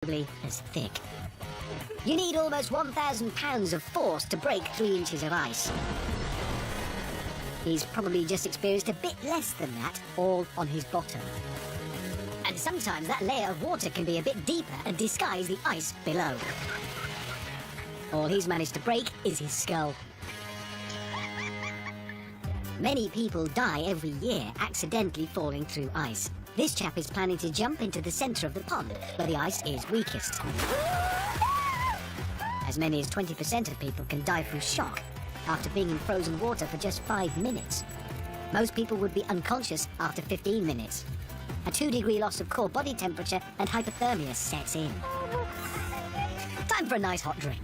as thick. You need almost 1,000 pounds of force to break 3 inches of ice. He's probably just experienced a bit less than that, all on his bottom. And sometimes that layer of water can be a bit deeper and disguise the ice below. All he's managed to break is his skull. Many people die every year accidentally falling through ice. This chap is planning to jump into the centre of the pond, where the ice is weakest. As many as 20% of people can die from shock after being in frozen water for just 5 minutes. Most people would be unconscious after 15 minutes. A 2-degree loss of core body temperature and hypothermia sets in. Time for a nice hot drink.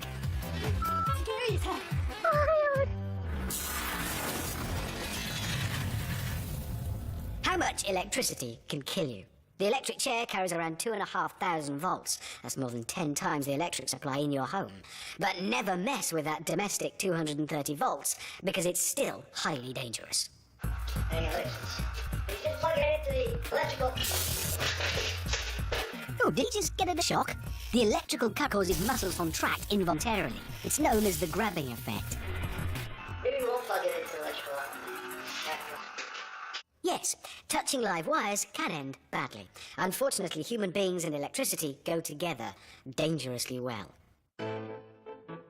How much electricity can kill you? The electric chair carries around 2,500 volts. That's more than 10 times the electric supply in your home. But never mess with that domestic 230 volts, because it's still highly dangerous. Anyways, you just plug it into the electrical. Oh, did he just get a shock? The electrical cut causes muscles contract involuntarily. It's known as the grabbing effect. Maybe we won't plug it into electrical. Yes, touching live wires can end badly. Unfortunately, human beings and electricity go together dangerously well.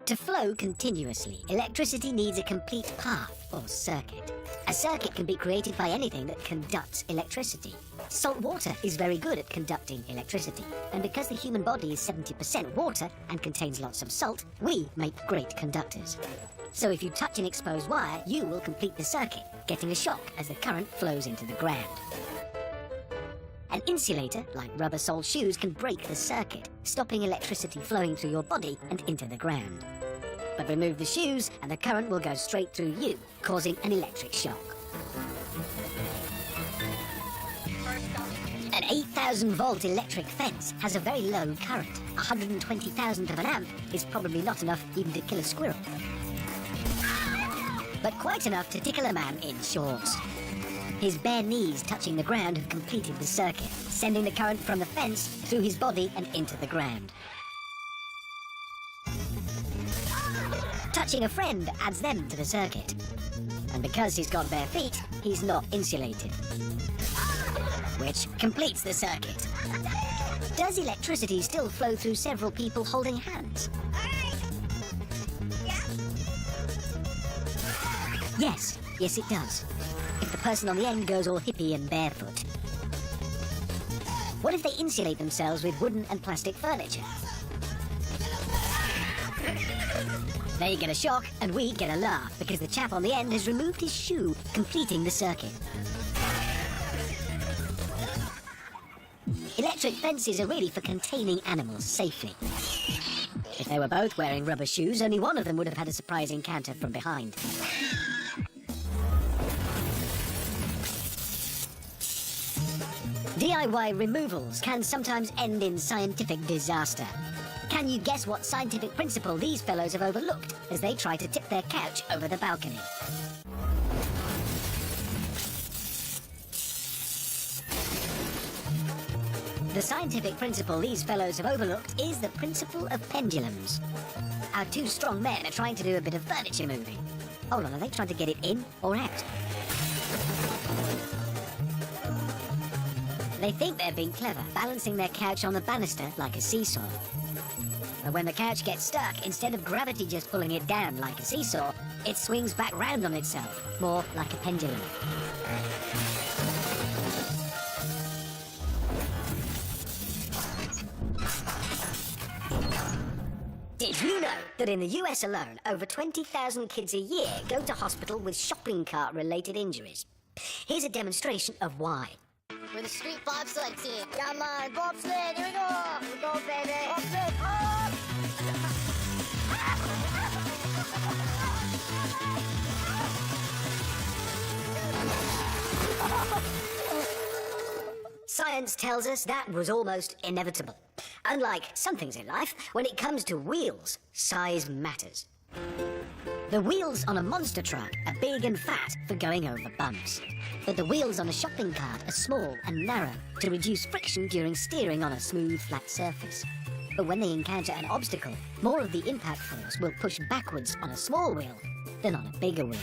To flow continuously, electricity needs a complete path or circuit. A circuit can be created by anything that conducts electricity. Salt water is very good at conducting electricity, and because the human body is 70% water and contains lots of salt, we make great conductors. So if you touch an exposed wire, you will complete the circuit, getting a shock as the current flows into the ground. An insulator, like rubber-soled shoes, can break the circuit, stopping electricity flowing through your body and into the ground. But remove the shoes and the current will go straight through you, causing an electric shock. An 8,000-volt electric fence has a very low current. 120,000 of an amp is probably not enough even to kill a squirrel, but quite enough to tickle a man in shorts. His bare knees touching the ground have completed the circuit, sending the current from the fence through his body and into the ground. Touching a friend adds them to the circuit. And because he's got bare feet, he's not insulated, which completes the circuit. Does electricity still flow through several people holding hands? Yes, it does. If the person on the end goes all hippie and barefoot. What if they insulate themselves with wooden and plastic furniture? They get a shock and we get a laugh because the chap on the end has removed his shoe, completing the circuit. Electric fences are really for containing animals safely. If they were both wearing rubber shoes, only one of them would have had a surprise encounter from behind. DIY removals can sometimes end in scientific disaster. Can you guess what scientific principle these fellows have overlooked as they try to tip their couch over the balcony? The scientific principle these fellows have overlooked is the principle of pendulums. Our 2 strong men are trying to do a bit of furniture moving. Hold on, are they trying to get it in or out? They think they're being clever, balancing their couch on the banister like a seesaw. But when the couch gets stuck, instead of gravity just pulling it down like a seesaw, it swings back round on itself, more like a pendulum. Did you know that in the US alone, over 20,000 kids a year go to hospital with shopping cart-related injuries? Here's a demonstration of why. We're the street bobsled team. Come on, bobsled, here we go. Here we go, baby. Bobsled. Oh! Science tells us that was almost inevitable. Unlike some things in life, when it comes to wheels, size matters. The wheels on a monster truck are big and fat for going over bumps. But the wheels on a shopping cart are small and narrow to reduce friction during steering on a smooth, flat surface. But when they encounter an obstacle, more of the impact force will push backwards on a small wheel than on a bigger wheel.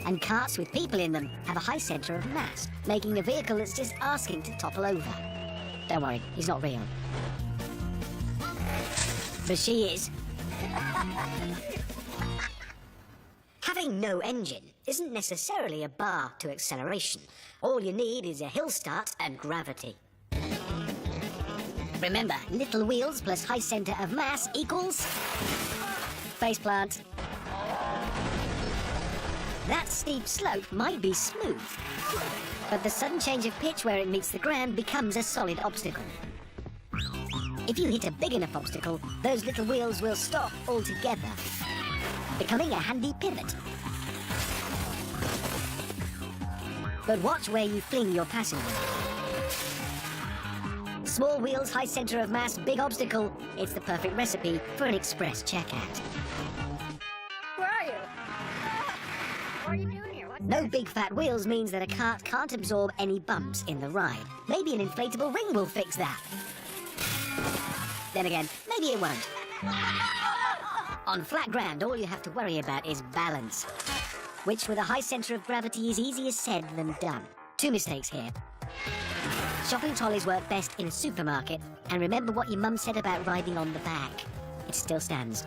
And carts with people in them have a high centre of mass, making a vehicle that's just asking to topple over. Don't worry, he's not real. But she is. Having no engine isn't necessarily a bar to acceleration. All you need is a hill start and gravity. Remember, little wheels plus high centre of mass equals... faceplant. That steep slope might be smooth, but the sudden change of pitch where it meets the ground becomes a solid obstacle. If you hit a big enough obstacle, those little wheels will stop altogether, becoming a handy pivot. But watch where you fling your passenger. Small wheels, high centre of mass, big obstacle. It's the perfect recipe for an express checkout. Where are you? What are you doing here? No big fat wheels means that a cart can't absorb any bumps in the ride. Maybe an inflatable ring will fix that. Then again, maybe it won't. On flat ground, all you have to worry about is balance, which with a high centre of gravity is easier said than done. Two mistakes here. Shopping trolleys work best in a supermarket, and remember what your mum said about riding on the back. It still stands.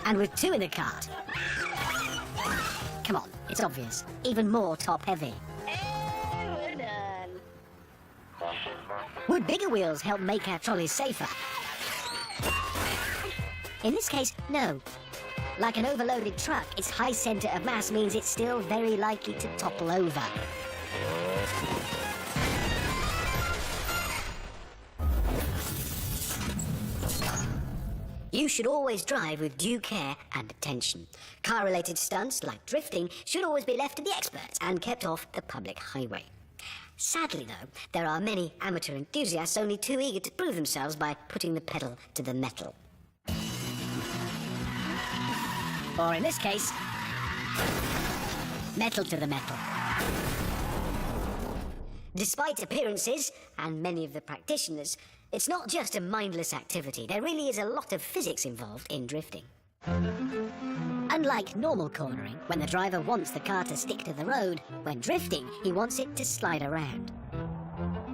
And with two in a cart, come on, it's obvious. Even more top-heavy. And we're done. Would bigger wheels help make our trolleys safer? In this case, no. Like an overloaded truck, its high centre of mass means it's still very likely to topple over. You should always drive with due care and attention. Car-related stunts, like drifting, should always be left to the experts and kept off the public highway. Sadly, though, there are many amateur enthusiasts only too eager to prove themselves by putting the pedal to the metal. Or in this case, metal to the metal. Despite appearances, and many of the practitioners, it's not just a mindless activity. There really is a lot of physics involved in drifting. Unlike normal cornering, when the driver wants the car to stick to the road, when drifting, he wants it to slide around.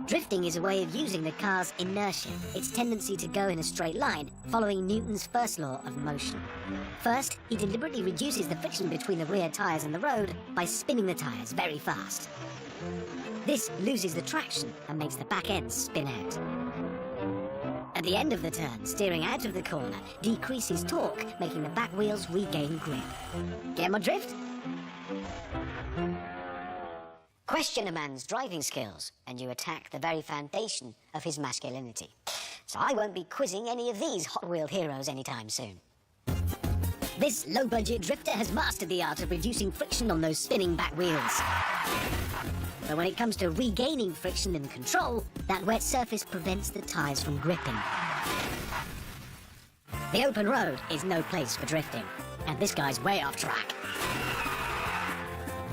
Drifting is a way of using the car's inertia, its tendency to go in a straight line, following Newton's first law of motion. First, he deliberately reduces the friction between the rear tyres and the road by spinning the tyres very fast. This loses the traction and makes the back end spin out. At the end of the turn, steering out of the corner decreases torque, making the back wheels regain grip. Get my drift? Question a man's driving skills, and you attack the very foundation of his masculinity. So I won't be quizzing any of these hot-wheeled heroes anytime soon. This low-budget drifter has mastered the art of reducing friction on those spinning back wheels. But when it comes to regaining friction and control, that wet surface prevents the tyres from gripping. The open road is no place for drifting, and this guy's way off track.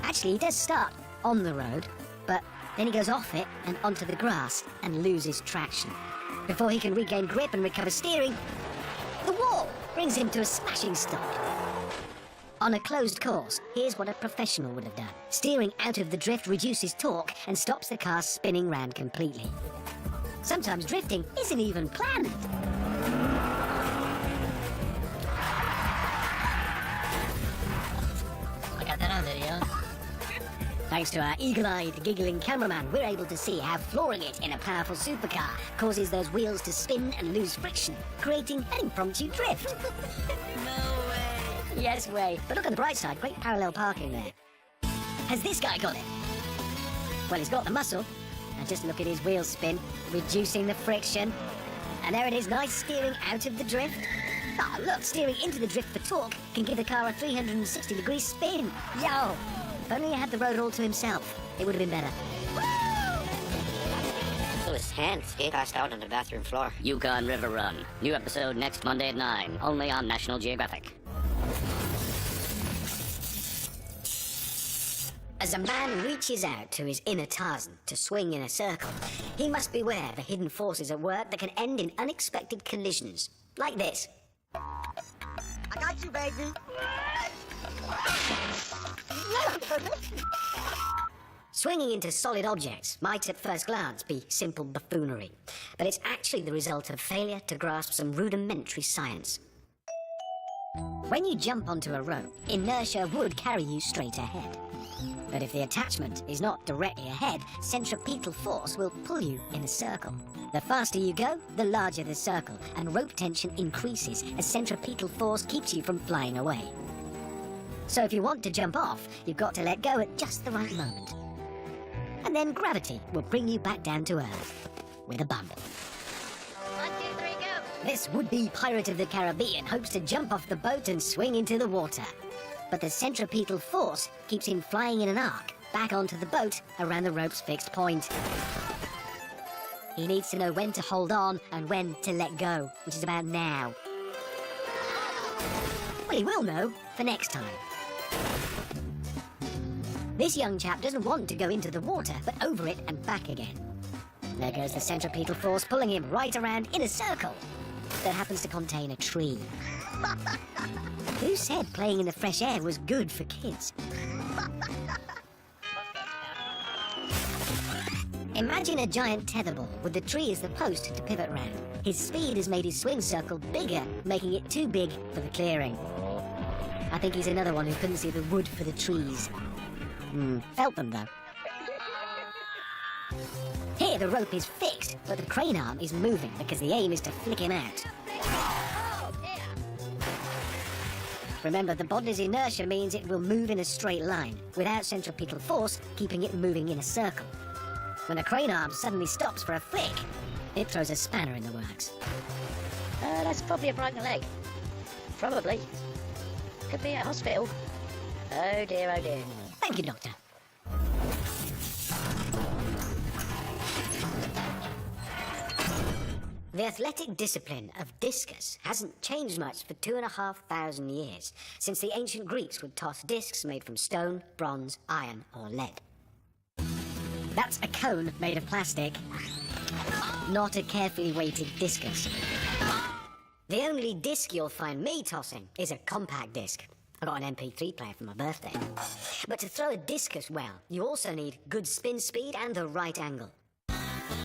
Actually, he does start on the road, but then he goes off it and onto the grass and loses traction. Before he can regain grip and recover steering, the wall brings him to a smashing stop. On a closed course, here's what a professional would have done. Steering out of the drift reduces torque and stops the car spinning round completely. Sometimes drifting isn't even planned. I got that on video. Thanks to our eagle-eyed, giggling cameraman, we're able to see how flooring it in a powerful supercar causes those wheels to spin and lose friction, creating an impromptu drift. No way. Yes way. But look on the bright side, great parallel parking there. Has this guy got it? Well, he's got the muscle. And just look at his wheels spin, reducing the friction. And there it is, nice steering out of the drift. Ah, look, steering into the drift for torque can give the car a 360-degree spin. Yo! If only he had the road all to himself, it would have been better. So his hands passed out on the bathroom floor. Yukon River Run. New episode next Monday at 9, only on National Geographic. As a man reaches out to his inner Tarzan to swing in a circle, he must beware the hidden forces at work that can end in unexpected collisions. Like this. I got you, baby. Swinging into solid objects might at first glance be simple buffoonery, but it's actually the result of failure to grasp some rudimentary science. When you jump onto a rope, inertia would carry you straight ahead. But if the attachment is not directly ahead, centripetal force will pull you in a circle. The faster you go, the larger the circle, and rope tension increases as centripetal force keeps you from flying away. So if you want to jump off, you've got to let go at just the right moment. And then gravity will bring you back down to Earth with a bump. 1, 2, 3, go. This would-be pirate of the Caribbean hopes to jump off the boat and swing into the water. But the centripetal force keeps him flying in an arc back onto the boat around the rope's fixed point. He needs to know when to hold on and when to let go, which is about now. Well, he will know for next time. This young chap doesn't want to go into the water, but over it and back again. There goes the centripetal force pulling him right around in a circle that happens to contain a tree. Who said playing in the fresh air was good for kids? Imagine a giant tetherball with the tree as the post to pivot round. His speed has made his swing circle bigger, making it too big for the clearing. I think he's another one who couldn't see the wood for the trees. Felt them though. Here the rope is fixed, but the crane arm is moving because the aim is to flick him out. Remember, the body's inertia means it will move in a straight line, without centripetal force keeping it moving in a circle. When a crane arm suddenly stops for a flick, it throws a spanner in the works. That's probably a broken leg. Probably. Could be at hospital. Oh dear, oh dear. Thank you, Doctor. The athletic discipline of discus hasn't changed much for 2,500 years, since the ancient Greeks would toss discs made from stone, bronze, iron, or lead. That's a cone made of plastic, not a carefully weighted discus. The only disc you'll find me tossing is a compact disc. I got an MP3 player for my birthday. But to throw a discus well, you also need good spin speed and the right angle.